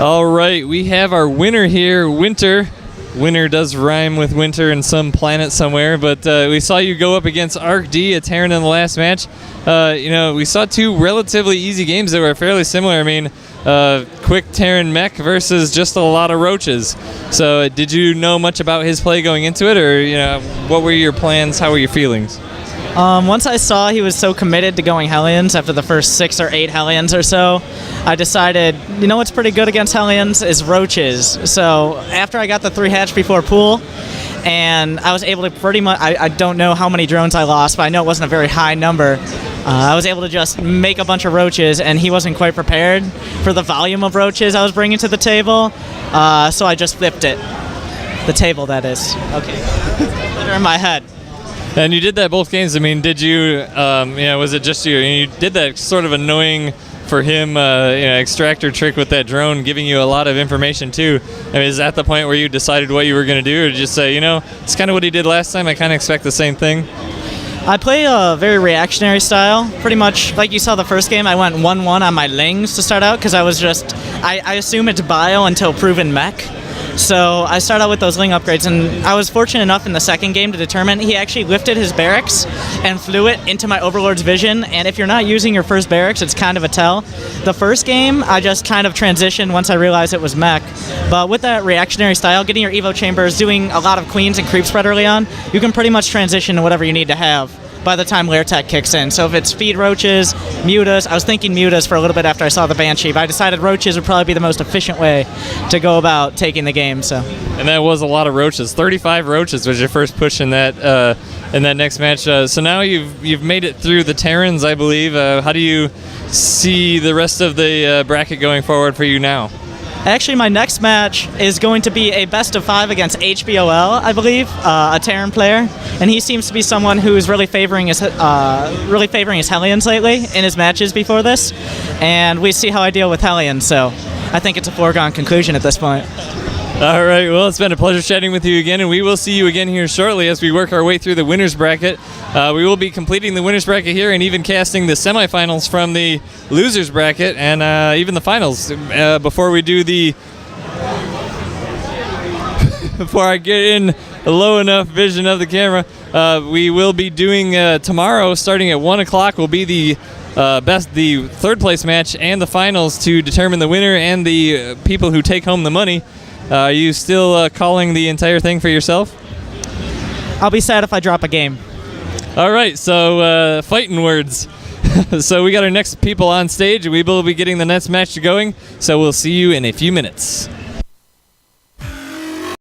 All right, we have our winner here, Winter. Winter does rhyme with winter in some planet somewhere, but we saw you go up against ArcD, a Terran in the last match. We saw two relatively easy games that were fairly similar. I mean, quick Terran mech versus just a lot of roaches. So did you know much about his play going into it, or what were your plans? How were your feelings? Once I saw he was so committed to going Hellions after the first 6 or 8 Hellions or so, I decided, what's pretty good against Hellions is roaches. So after I got the 3 hatch before pool, and I was able to pretty much, I don't know how many drones I lost, but I know it wasn't a very high number. I was able to just make a bunch of roaches, and he wasn't quite prepared for the volume of roaches I was bringing to the table, so I just flipped it. The table, that is. Okay. Put it in my head. And you did that both games. I mean, did you, was it just you? You did that sort of annoying for him, extractor trick with that drone, giving you a lot of information too. I mean, is that the point where you decided what you were going to do, or did you just say, it's kind of what he did last time, I kind of expect the same thing? I play a very reactionary style. Pretty much like you saw the first game, I went 1-1 on my Lings to start out because I was just, I assume it's bio until proven mech. So I started out with those Ling upgrades, and I was fortunate enough in the second game to determine he actually lifted his barracks and flew it into my Overlord's vision, and if you're not using your first barracks, it's kind of a tell. The first game, I just kind of transitioned once I realized it was mech, but with that reactionary style, getting your Evo chambers, doing a lot of queens and creep spread early on, you can pretty much transition to whatever you need to have by the time Lair Tech kicks in. So if it's feed roaches, mutas, I was thinking mutas for a little bit after I saw the Banshee, but I decided roaches would probably be the most efficient way to go about taking the game. So. And that was a lot of roaches. 35 roaches was your first push in that next match. So now you've made it through the Terrans, I believe. How do you see the rest of the bracket going forward for you now? Actually, my next match is going to be a best of 5 against HBOL, I believe, a Terran player, and he seems to be someone who's really favoring his Hellions lately in his matches before this, and we see how I deal with Hellions. So I think it's a foregone conclusion at this point. All right, well, it's been a pleasure chatting with you again, and we will see you again here shortly as we work our way through the winners bracket. We will be completing the winners bracket here and even casting the semifinals from the losers bracket and even the finals. Before we do before I get in a low enough vision of the camera, we will be doing tomorrow, starting at 1 o'clock, will be the third place match and the finals to determine the winner and the people who take home the money. Are you still calling the entire thing for yourself? I'll be sad if I drop a game. All right, so fighting words. So we got our next people on stage. We will be getting the next match going, so we'll see you in a few minutes.